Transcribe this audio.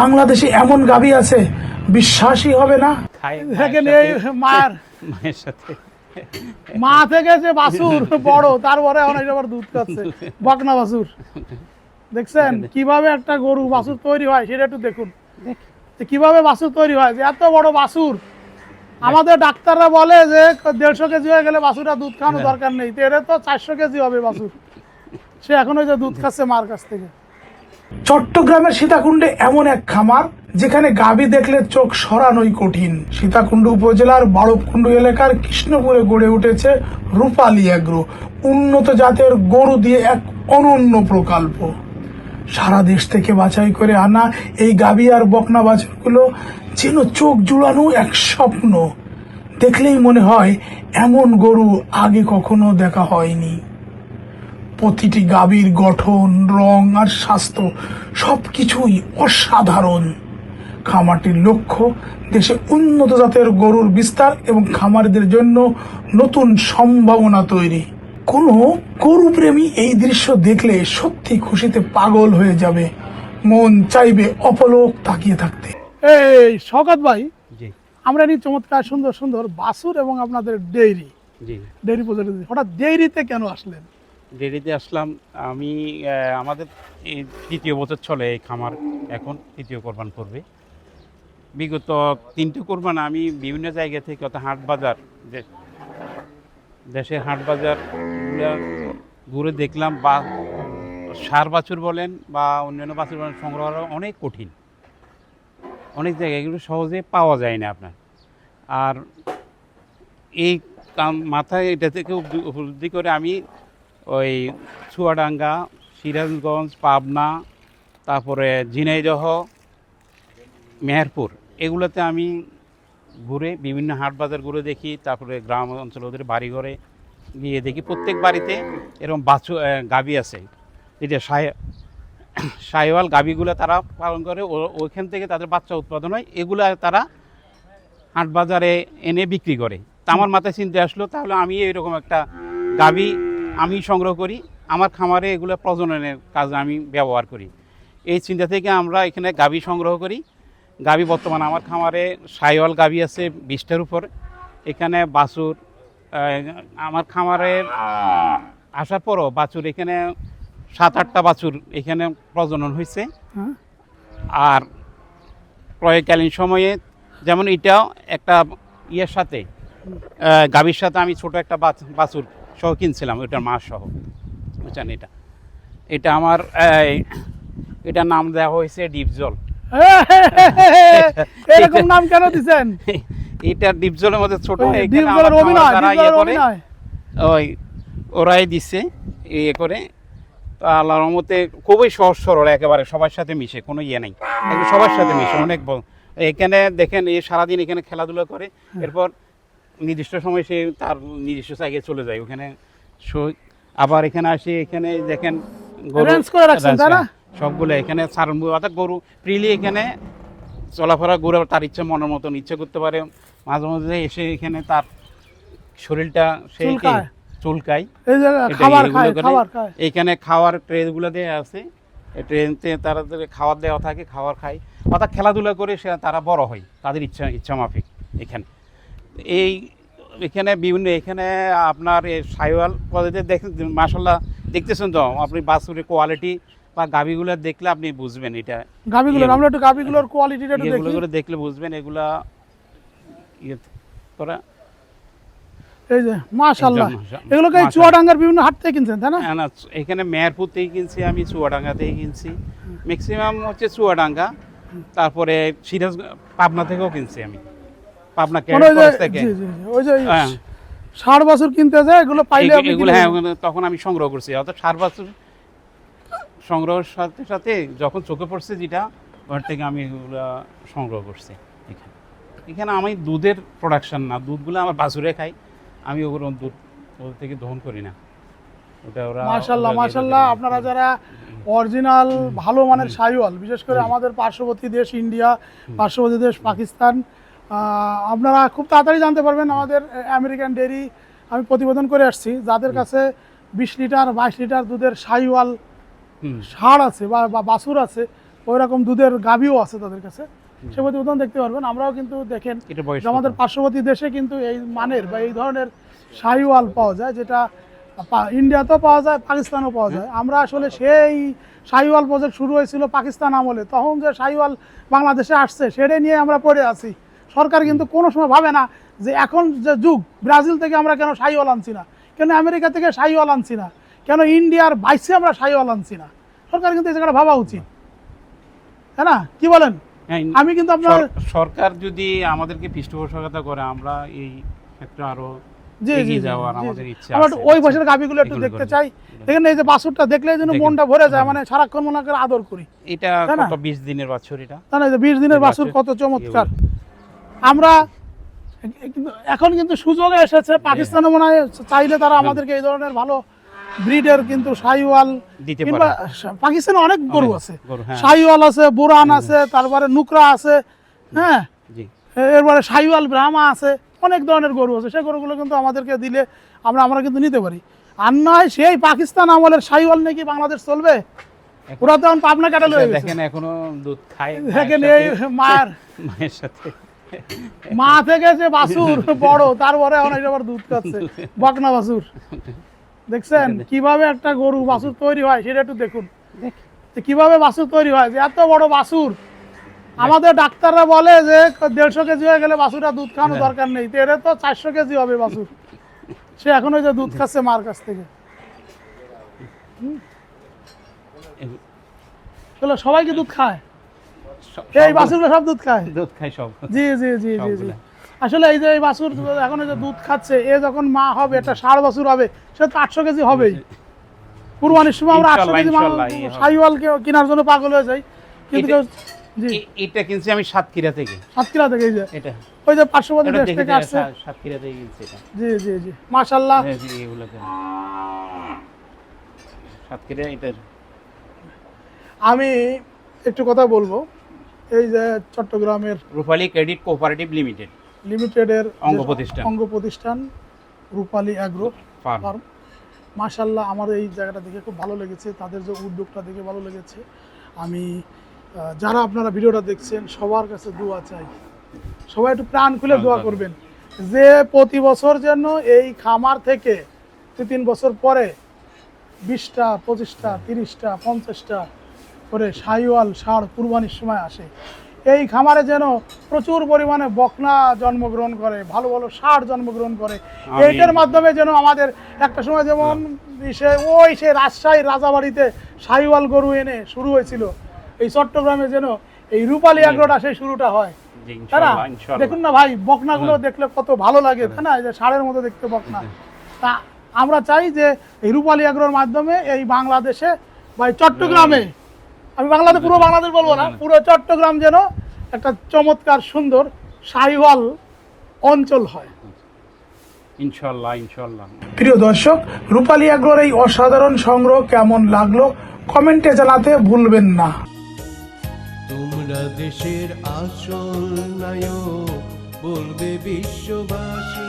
বাংলাদেশে এমন গাভী আছে বিশ্বাসই হবে না। দেখেন এই মায়ের সাথে মা থেকে যে বাছুর বড়, তারপরে এখন আবার দুধ খাচ্ছে, বকনা বাছুর। দেখছেন কিভাবে একটা গরু বাছুর তৈরি হয় সেটা একটু দেখুন, কিভাবে বাছুর তৈরি হয়। যে এত বড় বাছুর, আমাদের ডাক্তাররা বলে যে 150 কেজি হয়ে গেলে বাছুরটা দুধ খাওয়ানো দরকার নেই, তো এটা তো 400 কেজি হবে বাছুর। সে এখন ওই যে দুধ খাচ্ছে মার কাছ থেকে। চট্টগ্রামের সীতাকুণ্ডে এমন এক খামার যেখানে গাভী দেখলে চোখ সরানোই কঠিন। সীতাকুণ্ড উপজেলার বাড়বকুণ্ড এলাকার কৃষ্ণপুরে গড়ে উঠেছে রূপালী এগ্রো, উন্নত জাতের গরু দিয়ে এক অনন্য প্রকল্প। সারা দেশ থেকে বাছাই করে আনা এই গাভী আর বকনা বাছুরগুলো যেন চোখ জুড়ানো এক স্বপ্ন। দেখলেই মনে হয় এমন গরু আগে কখনো দেখা হয়নি। প্রতিটি গাভীর গঠন, রং আর স্বাস্থ্য সবকিছুই অসাধারণ। খামারটির লক্ষ্য দেশে উন্নত জাতের গরুর বিস্তার এবং খামারিদের জন্য নতুন সম্ভাবনা তৈরি। কোনো গরু প্রেমী এই দৃশ্য দেখলে সত্যি খুশিতে পাগল হয়ে যাবে, মন চাইবে অপলক তাকিয়ে থাকতে। এই শওকত ভাই, আমরা নিয়ে চমৎকার সুন্দর সুন্দর বাছুর এবং আপনাদের ডেইরি প্রজেক্ট, হঠাৎ ডেইরিতে কেন আসলেন? ডেরিতে আসলাম আমি, আমাদের এই 3য় বছর চলে এই খামার, এখন 3য় কোরবান করবে। বিগত 3টে কোরবান আমি বিভিন্ন জায়গা থেকে, অর্থাৎ হাট বাজার, দেশের হাট বাজার ঘুরে দেখলাম, বা সার বাছুর বলেন বা অন্যান্য বাছুর বলেন, সংগ্রহ করা অনেক কঠিন। অনেক জায়গায় এগুলো সহজে পাওয়া যায় না আপনার। আর এই মাথায় এটা থেকে উপলব্ধি করে আমি ওই চুয়াডাঙ্গা, সিরাজগঞ্জ, পাবনা, তারপরে ঝিনাইদহ, মেহেরপুর, এগুলোতে আমি ঘুরে বিভিন্ন হাট বাজার ঘুরে দেখি। তারপরে গ্রাম অঞ্চল, ওদের বাড়ি ঘরে গিয়ে দেখি প্রত্যেক বাড়িতে এরকম গাভী আছে, যেটা সাহিওয়াল গাভীগুলো তারা পালন করে, ওইখান থেকে তাদের বাচ্চা উৎপাদন হয়, এগুলো তারা হাট বাজারে এনে বিক্রি করে। তা আমার মাথায় চিন্তা আসলো, তাহলে আমি এরকম একটা গাভী আমি সংগ্রহ করি, আমার খামারে এগুলো প্রজননের কাজে আমি ব্যবহার করি। এই চিন্তা থেকে আমরা এখানে গাভী সংগ্রহ করি। গাভী বর্তমানে আমার খামারে সাহিওয়াল গাভী আছে 20টার উপর। এখানে বাছুর, আমার খামারে আসার পরও বাছুর এখানে 7-8টা বাছুর এখানে প্রজনন হয়েছে। আর প্রয়োগকালীন সময়ে যেমন এটাও একটা ইয়ের সাথে, গাভীর সাথে আমি ছোট একটা বাছুর সহ কিনছিলাম, ওইটার মা সহ, বুঝছেন। এটা আমার এটার নাম দেওয়া হয়েছে ডিপজল। এরকম নাম কেন দিবেন? এটা ডিপজলের মধ্যে ছোট, ওই ওরাই দিচ্ছে ইয়ে করে। তো আল্লাহর রহমতে খুবই সহজ সরল, একেবারে সবার সাথে মিশে, কোনো ইয়ে নেই, সবার সাথে মিশে অনেক। এখানে দেখেন এই সারাদিন এখানে খেলাধুলা করে, এরপর নির্দিষ্ট সময় সে তার নিজস্ব জায়গায় চলে যায় ওখানে। আবার এখানে আসে, এখানে দেখেন সবগুলো এখানে সারণ, অর্থাৎ গরু ফ্রিলি এখানে চলাফেরা, গরু তার ইচ্ছা মনের মতন ইচ্ছা করতে পারে। মাঝে মাঝে এসে এখানে তার শরীরটা সেই চুলকায়, এখানে খাওয়ার ট্রেগুলো দেওয়া আছে, এই ট্রেনতে তারা খাবার দেওয়া থাকে, খাবার খায়, অর্থাৎ খেলাধুলা করে সে তারা বড় হয় তাদের ইচ্ছা মাফিক। এখানে বিভিন্ন, এখানে আপনার এই সাহিওয়াল পদ্ধতিতে দেখেন মাশাআল্লাহ, দেখতেছেন তো আপনি বাছুরের কোয়ালিটি বা গাভীগুলো দেখলে আপনি বুঝবেন। এটা গাভীগুলো, আমরা একটু গাভীগুলোর কোয়ালিটিটা একটু দেখি, এগুলো দেখলে বুঝবেন এগুলা ইয়ে করা। এই যে মাশাআল্লাহ, এগুলো কি চুয়াডাঙ্গার বিভিন্ন হাট থেকে কিনছেন, তাই না? না, এখানে মেহেরপুর থেকে কিনছি আমি, চুয়াডাঙ্গা থেকে কিনছি, ম্যাক্সিমাম হচ্ছে চুয়াডাঙ্গা, তারপরে সিরাজ, পাবনা থেকেও কিনছি আমি, পাবনা ক্যারেজ থেকে। ওই যে 60 বছর কিনতে যায় এগুলো পাইলে এগুলো, হ্যাঁ, তখন আমি সংগ্রহ করছি, অর্থাৎ 60 বছর সংগ্রহের সাথে সাথে যখন চোখে পড়ছে যেটা, ওর থেকে আমি এগুলো সংগ্রহ করছি। এখানে আমি দুধের প্রোডাকশন না, দুধগুলো আমার বাছুরে খাই, আমি ওগুলো দুধ ওদের থেকে দহন করি না। ওটা ওরা মাশাআল্লাহ মাশাআল্লাহ, আপনারা যারা অরিজিনাল ভালো মানের সাহিওয়াল, বিশেষ করে আমাদের পার্শ্ববর্তী দেশ ইন্ডিয়া, পার্শ্ববর্তী দেশ পাকিস্তান, আপনারা খুব তাড়াতাড়ি জানতে পারবেন। আমাদের আমেরিকান ডেয়ারি আমি প্রতিবেদন করে আসছি, যাদের কাছে 20 লিটার 22 লিটার দুধের সাহিওয়াল ষাঁড় আছে বা বাছুর আছে, ওই রকম দুধের গাভীও আছে তাদের কাছে, সে প্রতিবেদন দেখতে পারবেন। আমরাও কিন্তু দেখেন এটা বয়স যে আমাদের পার্শ্ববর্তী দেশে কিন্তু এই মানের বা এই ধরনের শাহিওয়াল পাওয়া যায়, যেটা ইন্ডিয়াতেও পাওয়া যায়, পাকিস্তানেও পাওয়া যায়। আমরা আসলে সেই শাহিওয়াল প্রজেক্ট শুরু হয়েছিল পাকিস্তান আমলে, তখন যে শাহিওয়াল বাংলাদেশে আসছে সেটাই নিয়ে আমরা পড়ে আছি। সরকার কিন্তু কোনো সময় ভাবে না যে এখন যে যুগ, ব্রাজিল থেকে আমরা কেন শাহিওয়াল আনছি না, কেন আমেরিকা থেকে শাহিওয়াল আনছি না, কেন ইন্ডিয়ার বাইসে আমরা শাহিওয়াল আনছি না। সরকার কিন্তু এই জায়গাটা ভাবা উচিত, তাই না? কি বলেন? হ্যাঁ, আমি কিন্তু আপনার সরকার যদি আমাদেরকে পৃষ্ঠপোষকতা করে, আমরা এই ক্ষেত্রে আরো জি জি এগিয়ে জি, যাওয়ার জি, আমাদের জি। ইচ্ছা আমরা আছে। ওই পাশের গাভিগুলো একটু এগুলো দেখতে করে। চাই। দেখেন এই যে বাছুরটা দেখলে যেন দেখেন। মনটা ভরে যায়, মানে সারাক্ষণ মনে করে আদর করি, এটা তাই না? কত 20 দিনের বাছুর এটা। তাই না? এই যে 20 দিনের এই বাছুর বাছুর, কত চমৎকার। আমরা কিন্তু এখন কিন্তু সুযোগ এসেছে, পাকিস্তানে মনে হয় চাইলে তারা আমাদেরকে এই ধরনের ভালো ব্রিডের কিন্তু শাহিওয়াল দিতে কিংবা পারে। পাকিস্তানে অনেক গরু অনেক আছে, গরু, হ্যাঁ। শাহিওয়াল আছে, বুরান আছে, তারপরে নুকরা আছে, হ্যাঁ, জি, এরপরে শাহিওয়াল ব্রাহ্মা আছে, অনেক ধরনের গরু আছে। সেই গরুগুলো কিন্তু আমাদেরকে দিলে আমরা কিন্তু নিতে পারি। আর নয় সেই পাকিস্তান আমলের শাহিওয়াল নাকি বাংলাদেশ চলবে, ওরা তো এখন পাবনা ক্যাটেল হয়ে গেছে। দেখেন এখনো দুধ খায় দেখেন এই মায়ের সাথে। মা থেকে যে বাছুর বড়, তারপরে এখন এটা আবার দুধ খাচ্ছে, বকনা বাছুর। দেখছেন কিভাবে একটা গরু বাছুর তৈরি হয়, সেটা একটু দেখুন যে কিভাবে বাছুর তৈরি হয়। যে এত বড় বাছুর, আমাদের ডাক্তাররা বলে যে 150 কেজি হয়ে গেলে বাছুরটা দুধ খাওয়ানো দরকার নেই, তো এটা তো 400 কেজি হবে বাছুর। সে এখন ওই যে দুধ খাচ্ছে মার কাছ থেকে। তাহলে সবাই কি দুধ খায়? এই বাছুরগুলো সব দুধ খায়? দুধ খায় সব। জি জি জি জি জি। সবগুলা। আসলে এই যে এই বাছুর এখন এই যে দুধ খাচ্ছে, এ যখন মা হবে, একটা ষাঁড় বাছুর হবে, সে তো 800 কেজি হবেই। কুরবানির সময় আমরা 800 কেজি ইনশাআল্লাহ, এই হবে। শাহিওয়াল কেনার জন্য পাগল হয়ে যাই, কিন্তু কেউ জি এটা কিনছি আমি সাতক্ষীরা থেকে। সাতক্ষীরা থেকে। এই যে এটা ওই যে পার্শ্ববর্তী এটা দেশ দেখে থেকে আসছে। সাতক্ষীরা থেকে কিনছি এটা। জি জি জি, মাশাআল্লাহ। হ্যাঁ, জি, এগুলো কেন সাতক্ষীরা এটার। আমি একটু কথা বলবো, এই যে চট্টগ্রামের রূপালী ক্রেডিট কোঅপারেটিভ লিমিটেড লিমিটেডের অঙ্গ প্রতিষ্ঠান। অঙ্গ প্রতিষ্ঠান রূপালী অ্যাগ্রো ফার্ম। ফার্ম, মাশাআল্লাহ। আমার এই জায়গাটা দেখে খুব ভালো লেগেছে, তাদের যে উদ্যোগটা দেখে ভালো লেগেছে। আমি যারা আপনারা ভিডিওটা দেখছেন সবার কাছে দোয়া চাই, সবাই একটু প্রাণ খুলে দোয়া করবেন যে প্রতি বছর যেন এই খামার থেকে 2-3 বছর পরে 20টা 25টা 30টা 50টা করে শাহিওয়াল ষাঁড় কুরবানির সময় আসে। এই খামারে যেন প্রচুর পরিমাণে বকনা জন্মগ্রহণ করে, ভালো ভালো ষাঁড় জন্মগ্রহণ করে। এইটার মাধ্যমে যেন আমাদের একটা সময় যেমন সে রাজশাহীর রাজাবাড়িতে শাহিওয়াল গরু এনে শুরু হয়েছিল, এই চট্টগ্রামে যেন এই রূপালী অ্যাগ্রোটা সেই শুরুটা হয়, জি, তাই না? ইনশাআল্লাহ, ইনশাআল্লাহ। দেখুন না ভাই, বকনাগুলো দেখলে কত ভালো লাগে, তাই না? এই যে ষাঁড়ের মতো দেখতে বকনা। তা আমরা চাই যে এই রূপালী অ্যাগ্রোর মাধ্যমে এই বাংলাদেশে বা এই চট্টগ্রামে, আমি পুরো বাংলাদেশ বলবো না, পুরো চট্টগ্রাম যেন একটা চমৎকার সুন্দর শাহিওয়াল অঞ্চল হয়। ইনশাআল্লাহ, ইনশাআল্লাহ। প্রিয় দর্শক, রূপালী অ্যাগ্রোর এই অসাধারণ সংগ্রহ কেমন লাগলো কমেন্টে জানাতে ভুলবেন না। তোমরা দেশের আসল নায়ক, বলবে বিশ্ববাসী।